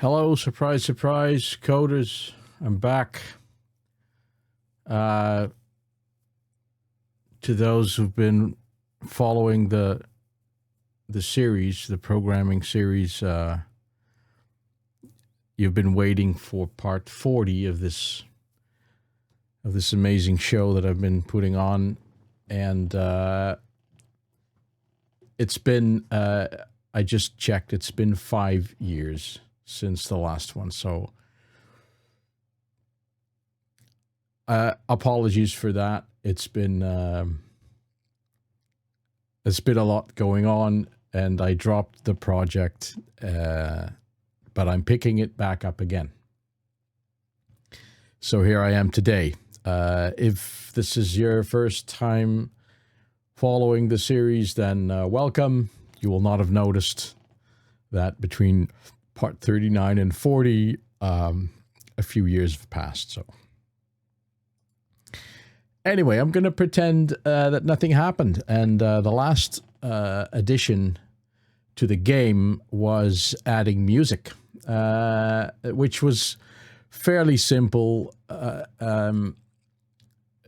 Hello, surprise, surprise, coders. I'm back. To those who've been following the series, the programming series, you've been waiting for part 40 of this amazing show that I've been putting on, and it's been I just checked, it's been 5 years since the last one, so apologies for that. It's been a lot going on, and I dropped the project, but I'm picking it back up again. So here I am today. If this is your first time following the series, then welcome. You will not have noticed that between part 39 and 40, a few years have passed. So anyway, I'm going to pretend that nothing happened. And the last addition to the game was adding music, which was fairly simple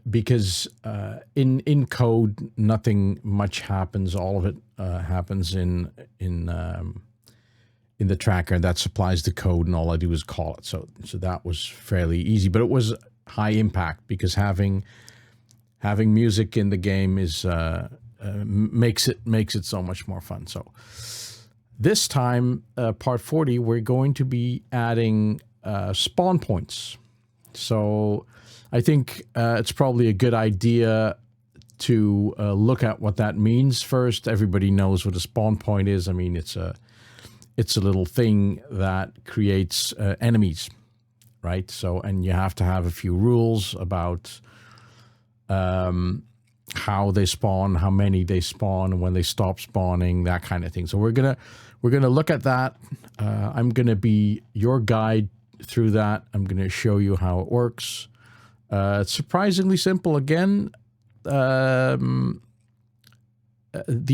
because in code, nothing much happens. All of it happens in the tracker that supplies the code, and all I do is call it. So that was fairly easy, but it was high impact because having music in the game is makes it so much more fun. So this time, part 40, we're going to be adding spawn points. So I think it's probably a good idea to look at what that means first. Everybody knows what a spawn point is. I mean, it's a little thing that creates enemies, right? So, and you have to have a few rules about how they spawn, how many they spawn, and when they stop spawning, that kind of thing. So we're gonna look at that. I'm gonna be your guide through that. I'm gonna show you how it works. It's surprisingly simple again. The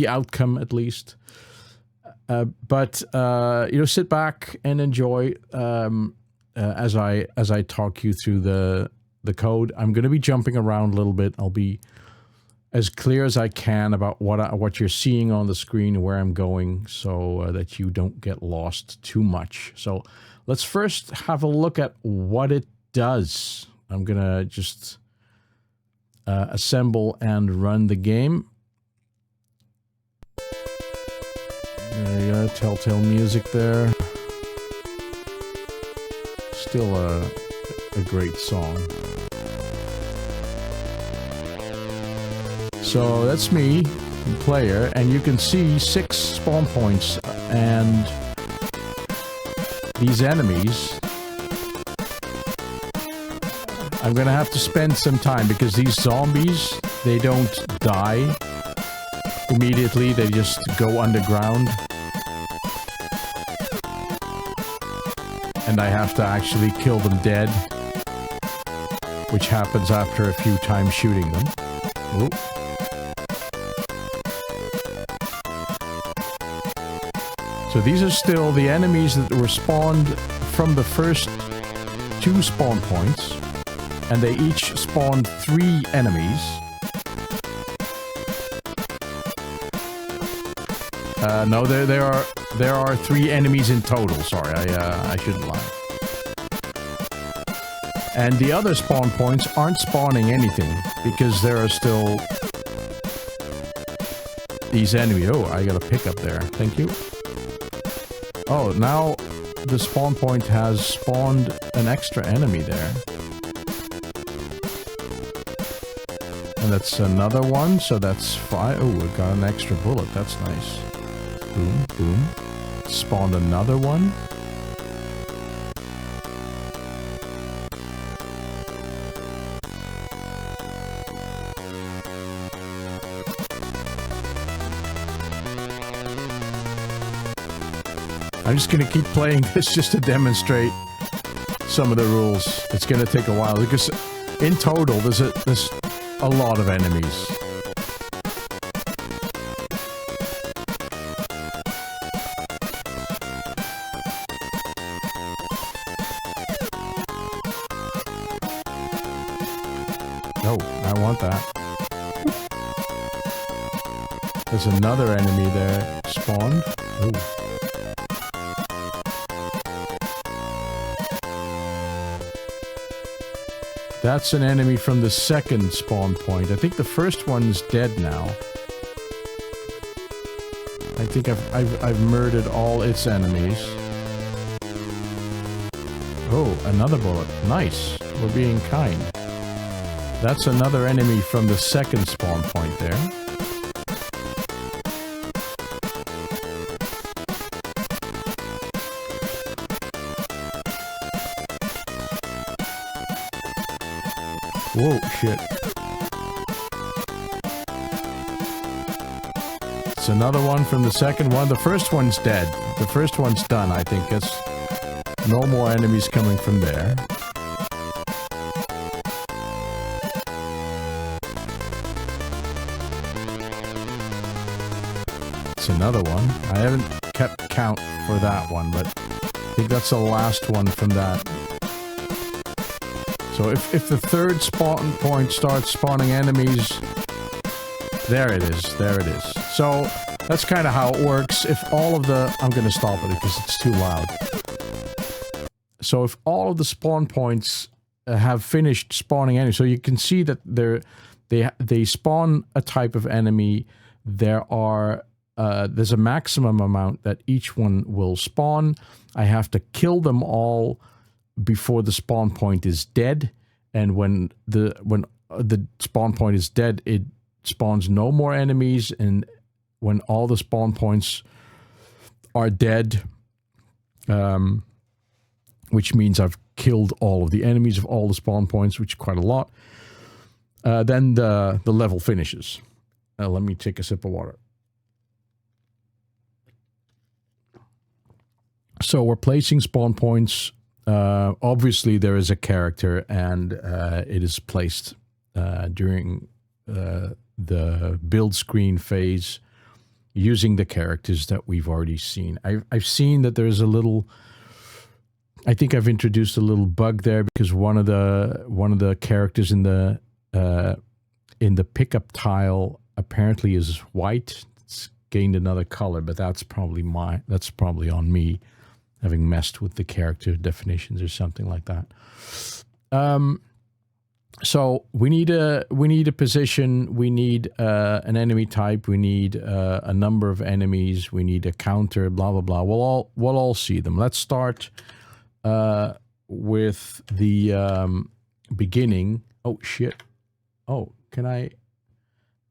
outcome, at least. But sit back and enjoy as I talk you through the code. I'm going to be jumping around a little bit. I'll be as clear as I can about what you're seeing on the screen and where I'm going, so that you don't get lost too much. So let's first have a look at what it does. I'm going to just assemble and run the game. There you go, Telltale music there. Still a great song. So that's me, player, and you can see 6 spawn points, and these enemies, I'm gonna have to spend some time because these zombies, they don't die immediately, they just go underground. And I have to actually kill them dead, which happens after a few times shooting them. Oop. So these are still the enemies that were spawned from the first 2 spawn points, and they each spawned 3 enemies. No, there are 3 enemies in total. Sorry, I shouldn't lie. And the other spawn points aren't spawning anything because there are still these enemies. Oh, I got a pickup there. Thank you. Oh, now the spawn point has spawned an extra enemy there. And that's another one, so that's 5. Oh, we got an extra bullet. That's nice. Boom, boom. Spawned another one. I'm just going to keep playing this just to demonstrate some of the rules. It's going to take a while because in total there's a lot of enemies. Oh, I want that. There's another enemy there spawned. Ooh. That's an enemy from the second spawn point. I think the first one's dead now. I think I've murdered all its enemies. Oh, another bullet. Nice. We're being kind. That's another enemy from the second spawn point there. Whoa, shit. It's another one from the second one. The first one's dead. The first one's done, I think. It's no more enemies coming from there. It's another one. I haven't kept count for that one, but I think that's the last one from that. So if the third spawn point starts spawning enemies, there it is, there it is. So that's kind of how it works. If all of the... I'm going to stop it because it's too loud. So if all of the spawn points have finished spawning enemies, so you can see that they spawn a type of enemy. There are... there's a maximum amount that each one will spawn. I have to kill them all before the spawn point is dead, and when the spawn point is dead, it spawns no more enemies, and when all the spawn points are dead, which means I've killed all of the enemies of all the spawn points, which is quite a lot, then the level finishes. Let me take a sip of water. So we're placing spawn points. Obviously, there is a character, and it is placed during the build screen phase using the characters that we've already seen. I've seen that there's a little... I think I've introduced a little bug there because one of the characters in the pickup tile apparently is white. It's gained another color, but that's probably on me, having messed with the character definitions or something like that. So we need a position, we need an enemy type, we need a number of enemies, we need a counter, blah blah blah. We'll all see them. Let's start with the beginning. Oh shit! Oh, can I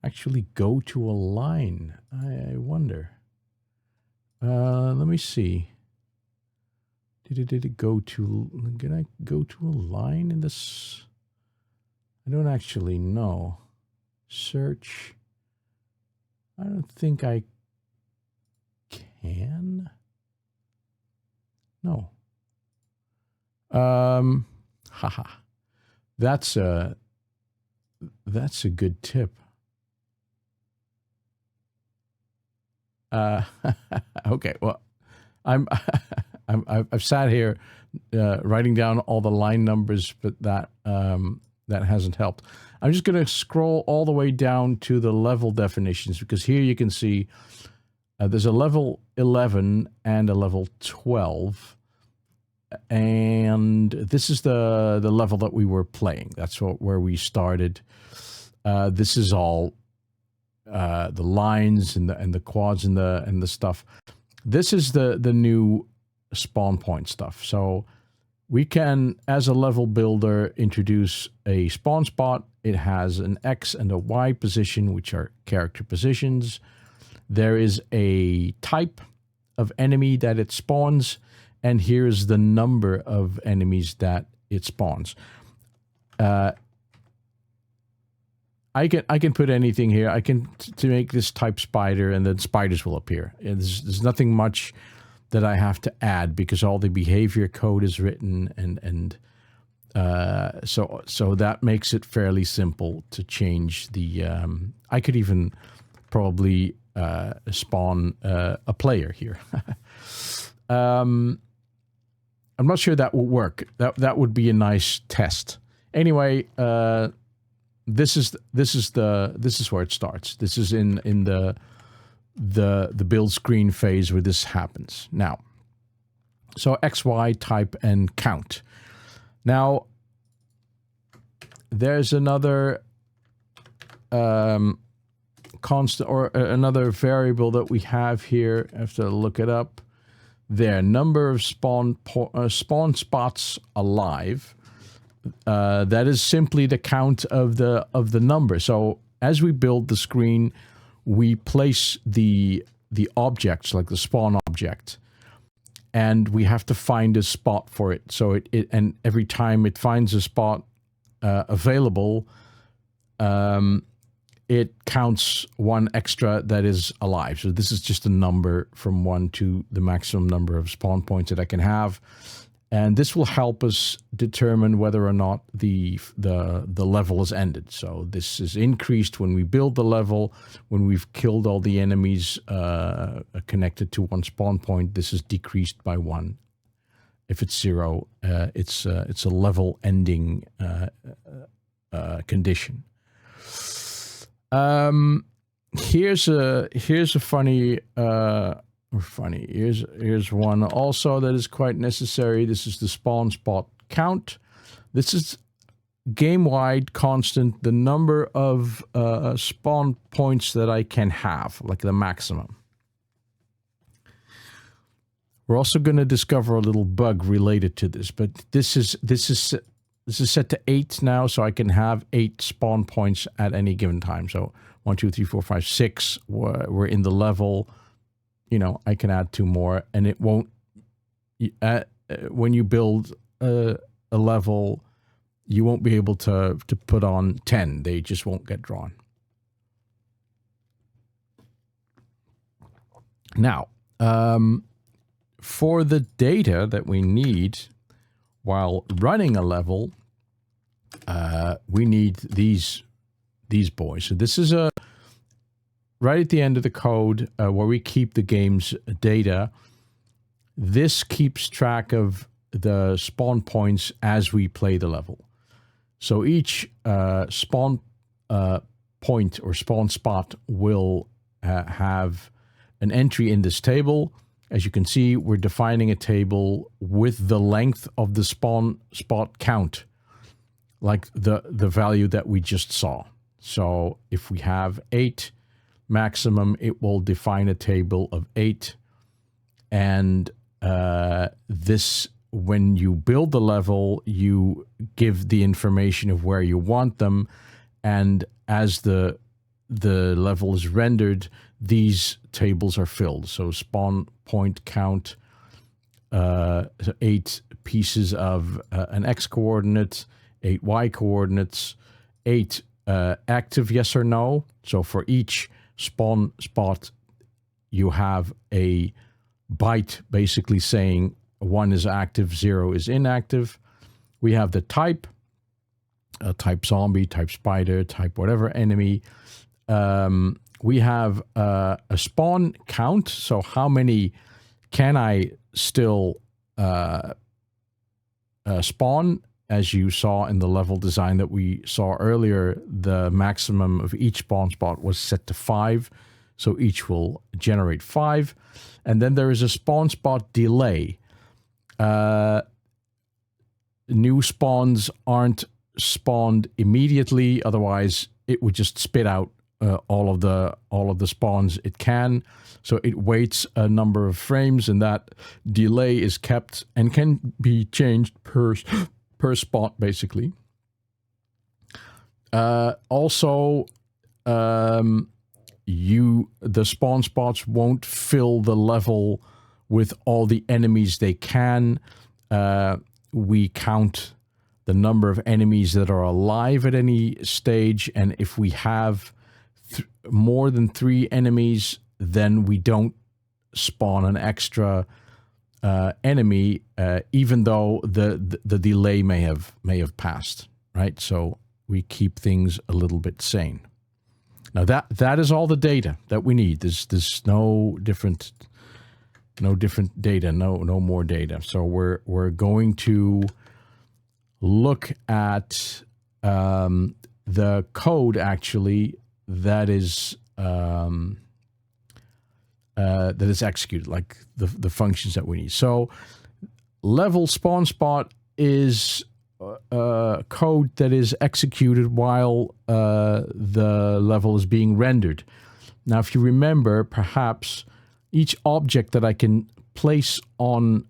actually go to a line? I wonder. Let me see. Did it go to... Can I go to a line in this? I don't actually know. Search. I don't think I can. No. Haha. That's a good tip. Okay, well, I've sat here writing down all the line numbers, but that hasn't helped. I'm just going to scroll all the way down to the level definitions, because here you can see there's a level 11 and a level 12, and this is the level that we were playing. That's where we started. This is all the lines and the quads and the stuff. This is the new spawn point stuff. So we can, as a level builder, introduce a spawn spot. It has an X and a Y position, which are character positions. There is a type of enemy that it spawns, and here's the number of enemies that it spawns. I can put anything here. I can to make this type spider, and then spiders will appear. There's nothing much that I have to add because all the behavior code is written, and so that makes it fairly simple to change the. I could even probably spawn a player here. I'm not sure that will work. That would be a nice test. Anyway, this is where it starts. This is in the build screen phase where this happens. Now, so X, Y, type, and count. Now, there's another constant or another variable that we have here. I have to look it up. There, number of spawn spots alive. That is simply the count of the number. So as we build the screen, we place the objects, like the spawn object, and we have to find a spot for it. So and every time it finds a spot available, it counts one extra that is alive. So this is just a number from 1 to the maximum number of spawn points that I can have. And this will help us determine whether or not the level is ended. So this is increased when we build the level. When we've killed all the enemies connected to one spawn point, this is decreased by 1. If it's 0, it's a level ending condition. Here's a funny. Here's one also that is quite necessary. This is the spawn spot count. This is game-wide constant, the number of spawn points that I can have, like the maximum. We're also going to discover a little bug related to this, but this is set to 8 now, so I can have 8 spawn points at any given time. So 1, 2, 3, 4, 5, 6. We're in the level. You know, I can add 2 more, and it won't. When you build a level, you won't be able to put on 10. They just won't get drawn. Now, for the data that we need while running a level, we need these boys. So this is right at the end of the code where we keep the game's data. This keeps track of the spawn points as we play the level. So each spawn point or spawn spot will have an entry in this table. As you can see, we're defining a table with the length of the spawn spot count, like the value that we just saw. So if we have 8 maximum, it will define a table of 8. And this, when you build the level, you give the information of where you want them. And as the level is rendered, these tables are filled. So spawn point count, 8 pieces of an X coordinate, 8 Y coordinates, 8 active yes or no. So for each spawn spot, you have a byte basically saying 1 is active, 0 is inactive. We have the type, type zombie, type spider, type whatever enemy. We have a spawn count, so how many can I still spawn? As you saw in the level design that we saw earlier, the maximum of each spawn spot was set to 5, so each will generate 5. And then there is a spawn spot delay. New spawns aren't spawned immediately, otherwise it would just spit out all of the spawns it can. So it waits a number of frames, and that delay is kept and can be changed per spot, basically. Also, the spawn spots won't fill the level with all the enemies they can. We count the number of enemies that are alive at any stage, and if we have more than 3 enemies, then we don't spawn an extra enemy, even though the delay may have passed, right? So we keep things a little bit sane. Now that is all the data that we need. There's no different data, no more data. So we're going to look at the code actually that is executed, like the functions that we need. So level spawn spot is code that is executed while the level is being rendered. Now, if you remember, perhaps each object that I can place on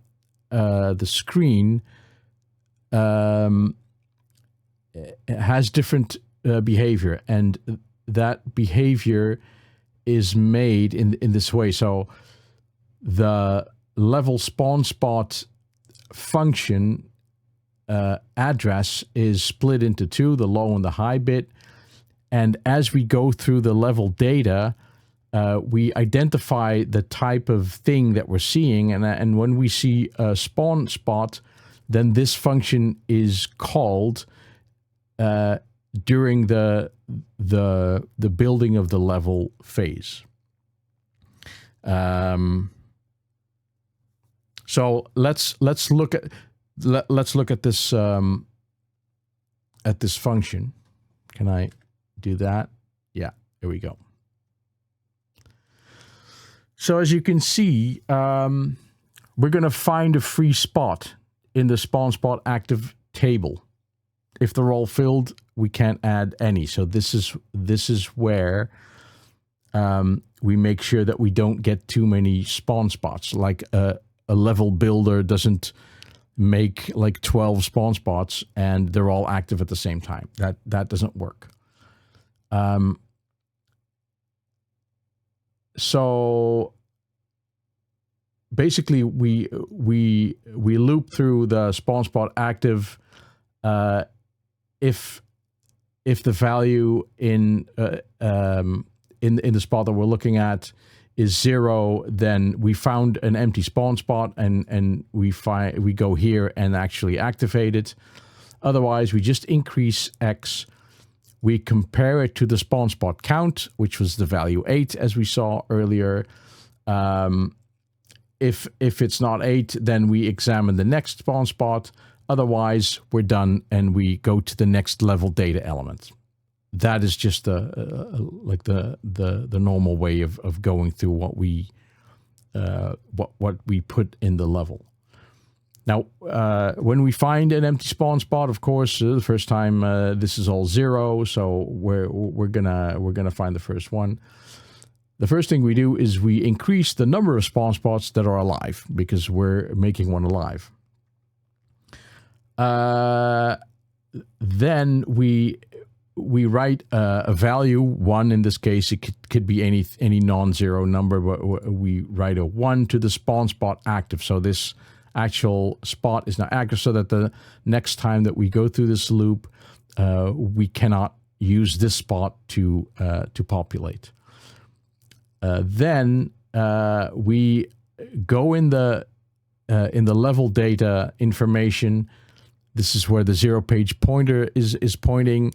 the screen has different behavior, and that behavior is made in this way. So the level spawn spot function address is split into two, the low and the high bit. And as we go through the level data, we identify the type of thing that we're seeing. And when we see a spawn spot, then this function is called during the building of the level phase. So let's look at this function. Can I do that? Yeah, here we go. So as you can see, we're going to find a free spot in the spawn spot active table. If they're all filled, we can't add any. So this is where we make sure that we don't get too many spawn spots. Like a level builder doesn't make like 12 spawn spots and they're all active at the same time. That doesn't work. So basically, we loop through the spawn spot active. If the value in the spot that we're looking at is 0, then we found an empty spawn spot, and we go here and actually activate it. Otherwise, we just increase X. We compare it to the spawn spot count, which was the value 8, as we saw earlier. If it's not 8, then we examine the next spawn spot. Otherwise, we're done, and we go to the next level data element. That is just like the normal way of going through what we put in the level. Now, when we find an empty spawn spot, of course, the first time this is all 0, so we're gonna find the first one. The first thing we do is we increase the number of spawn spots that are alive, because we're making one alive. Then we write a value 1. In this case, it could be any non-zero number, but we write a 1 to the spawn spot active. So this actual spot is now active, so that the next time that we go through this loop, we cannot use this spot to populate. Then we go in the level data information. This is where the 0 page pointer is pointing.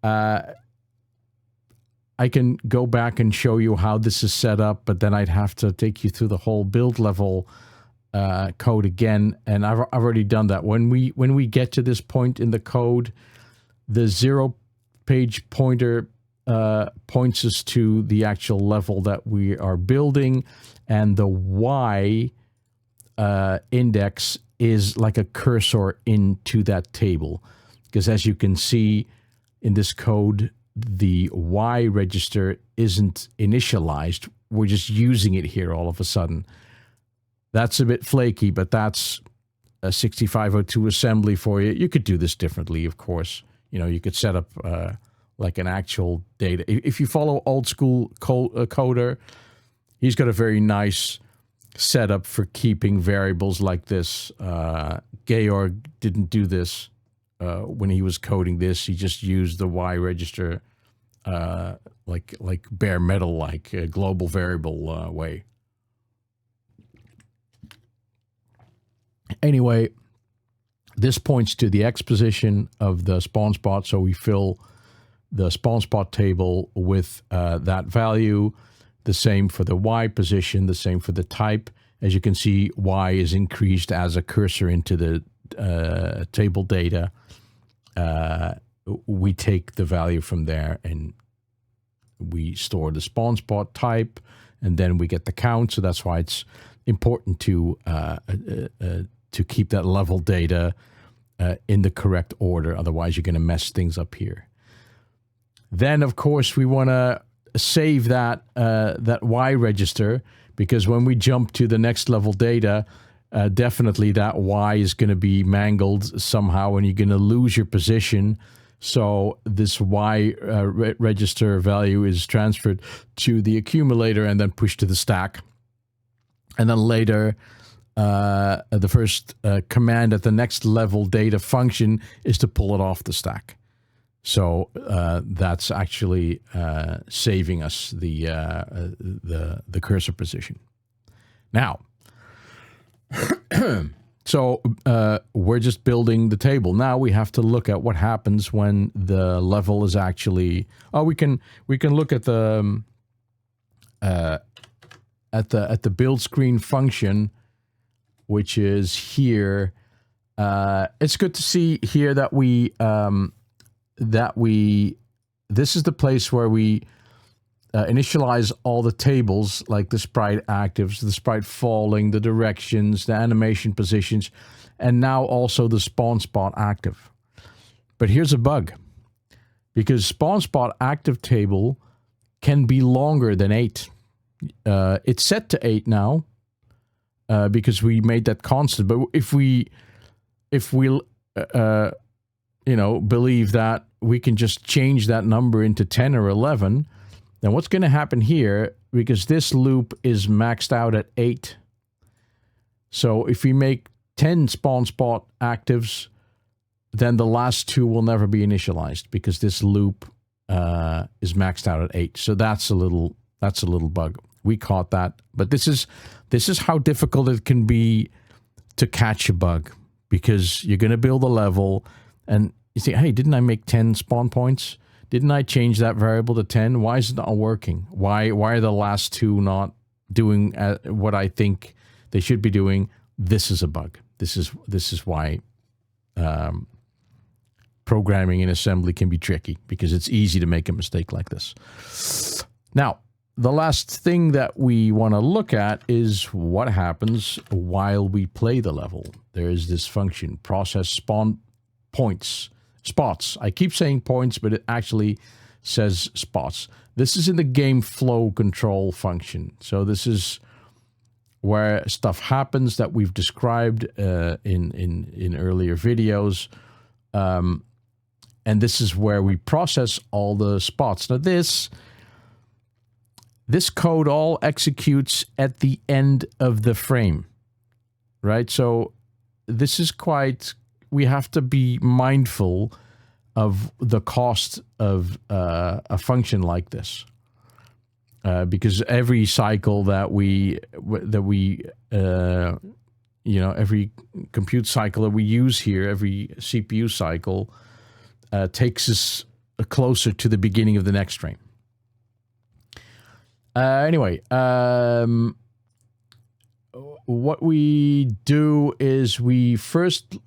I can go back and show you how this is set up, but then I'd have to take you through the whole build level code again, and I've already done that. When we get to this point in the code, the 0 page pointer points us to the actual level that we are building, and the Y index is like a cursor into that table, because as you can see in this code, the Y register isn't initialized. We're just using it here all of a sudden. That's a bit flaky, but that's a 6502 assembly for you. You could do this differently, of course. You know, you could set up like an actual data. If you follow old school coder, he's got a very nice setup for keeping variables like this. Georg didn't do this when he was coding this. He just used the Y register like bare metal, like a global variable way. Anyway, this points to the X position of the spawn spot, so we fill the spawn spot table with that value. The same for the Y position, the same for the type. As you can see, Y is increased as a cursor into the table data. we take the value from there and we store the spawn spot type, and then we get the count. So that's why it's important to keep that level data in the correct order. Otherwise, you're going to mess things up here. Then, of course, we want to save that Y register, because when we jump to the next level data, definitely that Y is going to be mangled somehow, and you're going to lose your position. So this Y register value is transferred to the accumulator and then pushed to the stack. And then later, the first command at the next level data function is to pull it off the stack. So that's actually saving us the cursor position. Now, so we're just building the table. Now we have to look at what happens when the level is actually. Oh, we can look at the build screen function, which is here. It's good to see here that this is the place where we initialize all the tables, like the sprite actives, the sprite falling, the directions, the animation positions, and now also the spawn spot active. But here's a bug, because spawn spot active table can be longer than 8. It's set to 8 now because we made that constant. But if we believe that we can just change that number into 10 or 11, then what's going to happen here, because this loop is maxed out at 8. So if we make 10 spawn spot actives, then the last 2 will never be initialized, because this loop is maxed out at 8. So that's a little bug. We caught that, but this is how difficult it can be to catch a bug, because you're going to build a level and you say, hey, didn't I make 10 spawn points? Didn't I change that variable to 10? Why is it not working? Why are the last 2 not doing what I think they should be doing? This is a bug. This is why programming in assembly can be tricky, because it's easy to make a mistake like this. Now, the last thing that we want to look at is what happens while we play the level. There is this function, process spawn spots. I keep saying points, but it actually says spots. This is in the game flow control function. So this is where stuff happens that we've described in earlier videos. And this is where we process all the spots. Now this code all executes at the end of the frame, right? So this is we have to be mindful of the cost of a function like this, because every cycle that we every compute cycle that we use here, every CPU cycle takes us closer to the beginning of the next frame. Anyway, what we do is we first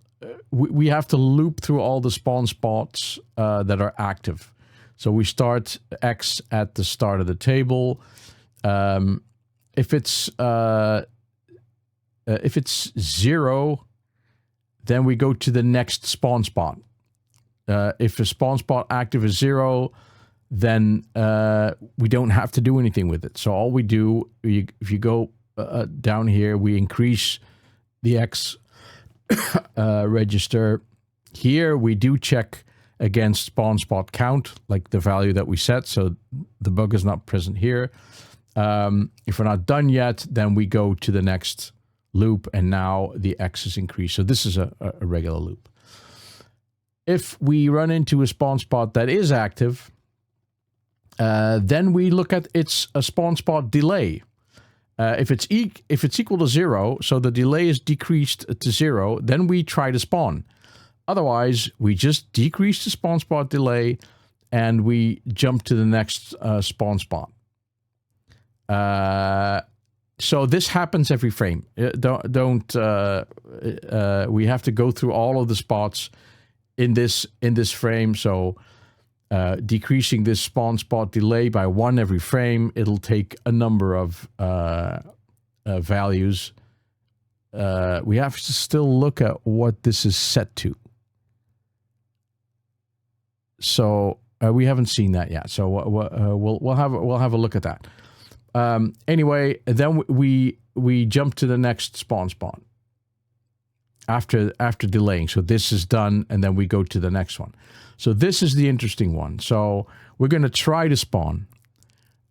we have to loop through all the spawn spots that are active. So we start X at the start of the table. If it's 0, then we go to the next spawn spot. If a spawn spot active is 0, then we don't have to do anything with it. So all we do, if you go down here, we increase the X register. Here we do check against spawn spot count, like the value that we set, so the bug is not present here. If we're not done yet, then we go to the next loop, and now the X is increased. So this is a regular loop. If we run into a spawn spot that is active, then we look at its spawn spot delay. If it's equal to 0, so the delay is decreased to 0, then we try to spawn. Otherwise, we just decrease the spawn spot delay and we jump to the next spawn spot. So this happens every frame. We have to go through all of the spots in this frame. So decreasing this spawn spot delay by 1 every frame, it'll take a number of values. We have to still look at what this is set to. So we haven't seen that yet. So we'll have a look at that. Anyway, then we jump to the next spawn spot after delaying. So this is done, and then we go to the next one. So this is the interesting one. So we're going to try to spawn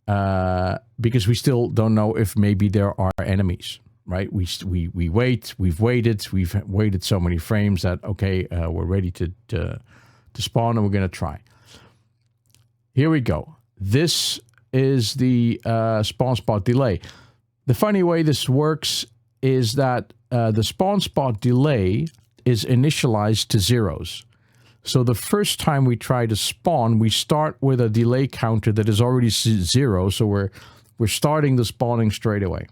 because we still don't know if maybe there are enemies, right? We've waited so many frames that, okay, we're ready to spawn, and we're going to try. Here we go. This is the spawn spot delay. The funny way this works is that the spawn spot delay is initialized to zeros. So the first time we try to spawn, we start with a delay counter that is already 0. So we're starting the spawning straight away.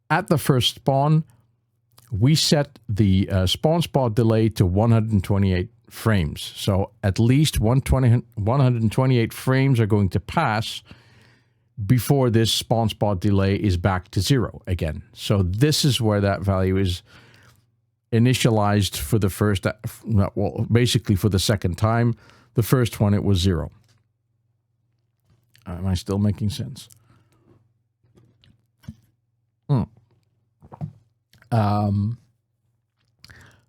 At the first spawn, we set the spawn spot delay to 128 frames. So at least 128 frames are going to pass before this spawn spot delay is back to 0 again. So this is where that value is initialized for the first, well, basically for the second time. The first one, it was 0. Am I still making sense?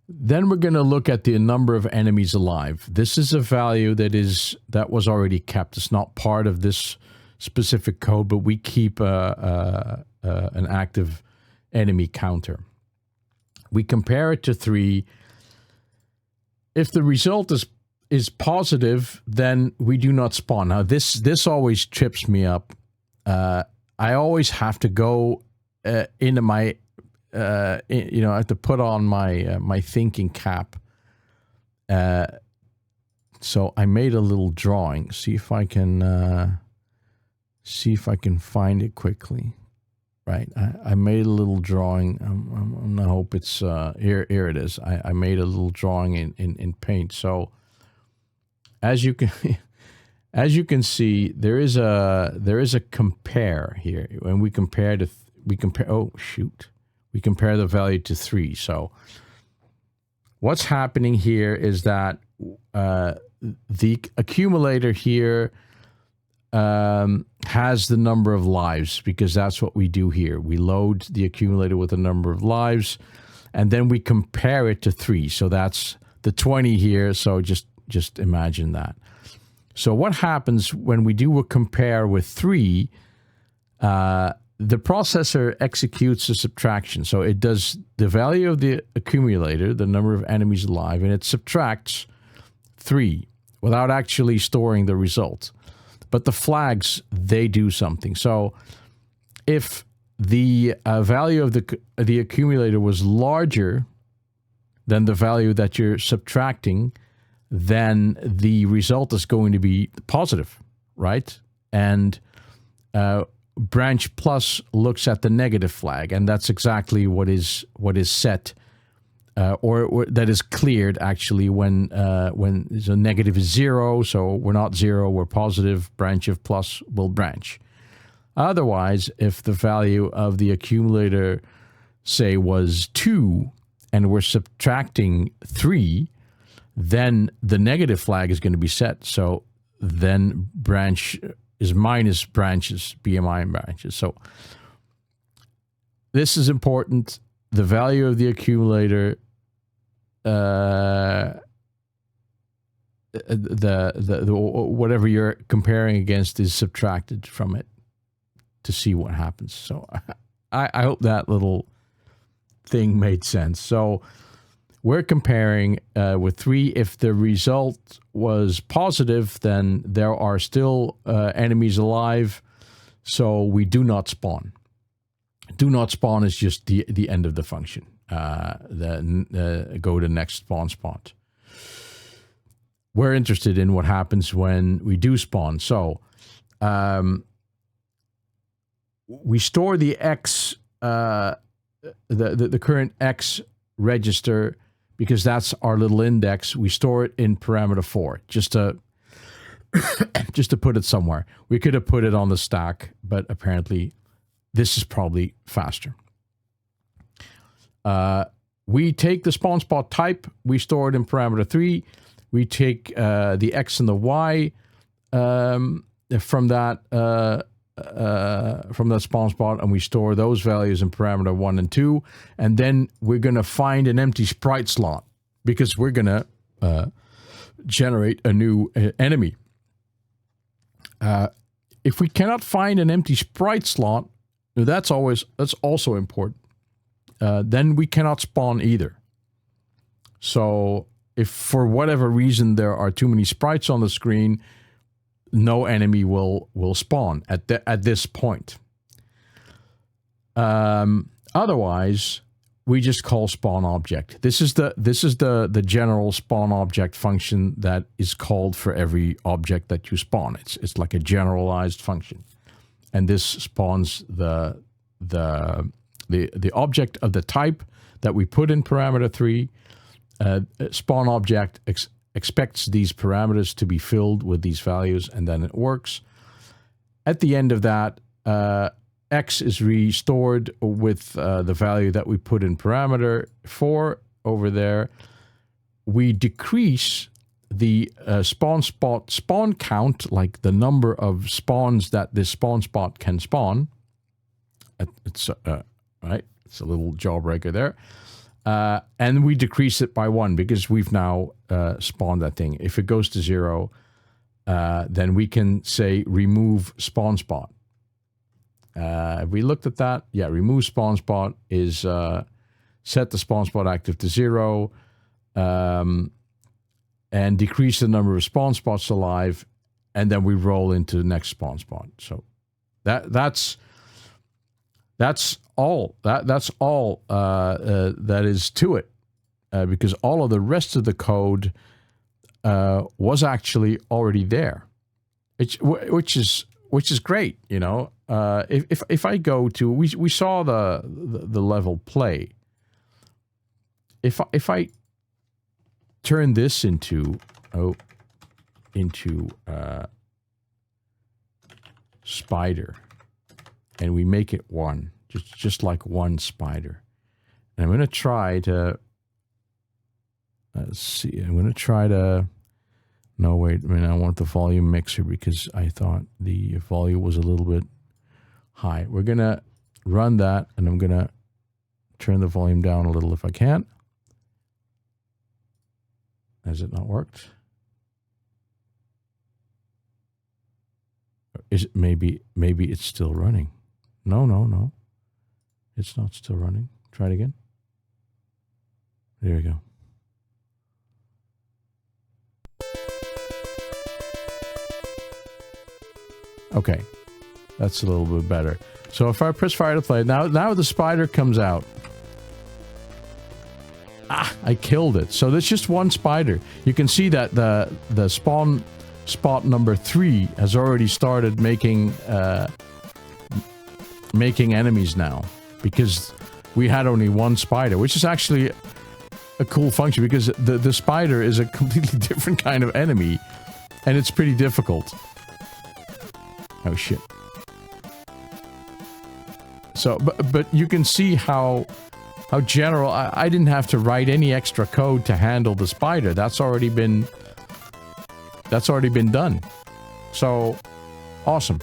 Then we're going to look at the number of enemies alive. This is a value that was already kept. It's not part of this specific code, but we keep an active enemy counter. We compare it to 3. If the result is positive, then we do not spawn. Now this always trips me up. I always have to go into my I have to put on my my thinking cap. So I made a little drawing. See if I can find it quickly. Right, I made a little drawing. I hope it's here. Here it is. I made a little drawing in Paint. So as you can see, there is a compare here, and we compare. Oh shoot. We compare the value to 3. So what's happening here is that the accumulator here has the number of lives, because that's what we do here. We load the accumulator with a number of lives, and then we compare it to 3. So that's the 20 here. So just imagine that. So what happens when we do a compare with 3? The processor executes a subtraction. So it does the value of the accumulator, the number of enemies alive, and it subtracts 3 without actually storing the result. But the flags, they do something. So if the value of the accumulator was larger than the value that you're subtracting, then the result is going to be positive, right? And branch plus looks at the negative flag, and that's exactly what is set, or that is cleared actually when the negative is 0. So we're not 0, we're positive. Branch of plus will branch. Otherwise, if the value of the accumulator, say, was 2, and we're subtracting 3, then the negative flag is going to be set. So then branch is minus branches, BMI and branches. So this is important. The value of the accumulator, whatever you're comparing against, is subtracted from it to see what happens. So I hope that little thing made sense. So we're comparing with 3. If the result was positive, then there are still enemies alive, so we do not spawn. Do not spawn is just the end of the function. Then go to next spawn spot. We're interested in what happens when we do spawn. So we store the X, the current X register because that's our little index. We store it in parameter 4 just to put it somewhere. We could have put it on the stack, but apparently this is probably faster. We take the spawn spot type, we store it in parameter 3. We take the X and the Y from that spawn spot, and we store those values in parameter 1 and 2. And then we're going to find an empty sprite slot because we're going to generate a new enemy. If we cannot find an empty sprite slot, that's also important. Then we cannot spawn either. So if for whatever reason there are too many sprites on the screen, no enemy will spawn at this point. Otherwise, we just call spawn object. This is the general spawn object function that is called for every object that you spawn. It's like a generalized function, and this spawns the object of the type that we put in parameter 3. Spawn object expects these parameters to be filled with these values, and then it works. At the end of that, X is restored with the value that we put in parameter 4 over there. We decrease the spawn count, like the number of spawns that this spawn spot can spawn. It's right. It's a little jawbreaker there. And we decrease it by 1 because we've now spawned that thing. If it goes to 0, then we can say remove spawn spot. If we looked at that, yeah, remove spawn spot is set the spawn spot active to 0, and decrease the number of spawn spots alive, and then we roll into the next spawn spot. So that's all. That's all that is to it, because all of the rest of the code was actually already there, which is great. You know, if I go to we saw the level play. If I turn this into spider, and we make it 1. Just like 1 spider. And I'm going to try to... Let's see. I'm going to try to... No, wait. I mean, I want the volume mixer because I thought the volume was a little bit high. We're going to run that, and I'm going to turn the volume down a little if I can. Has it not worked? Is it maybe it's still running? No. It's not still running. Try it again. There we go. Okay. That's a little bit better. So if I press fire to play, now the spider comes out. I killed it. So there's just 1 spider. You can see that the spawn spot number 3 has already started making enemies now, because we had only 1 spider, which is actually a cool function because the spider is a completely different kind of enemy, and it's pretty difficult. Oh shit. So, but you can see how general, I didn't have to write any extra code to handle the spider. That's already been done. So, awesome.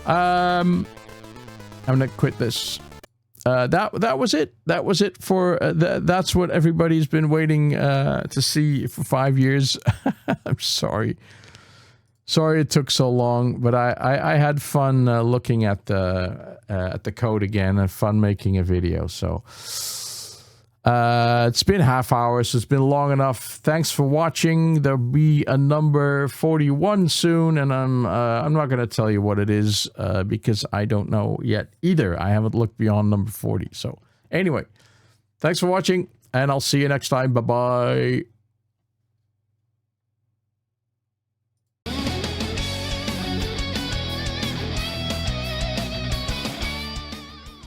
I'm gonna quit this. That was it. That was it for that's what everybody's been waiting to see for 5 years. I'm sorry. Sorry it took so long, but I had fun looking at the code again and fun making a video. So it's been half hour, so it's been long enough. Thanks for watching. There'll be a number 41 soon, and I'm not going to tell you what it is because I don't know yet either. I haven't looked beyond number 40. So anyway, thanks for watching, and I'll see you next time. Bye-bye.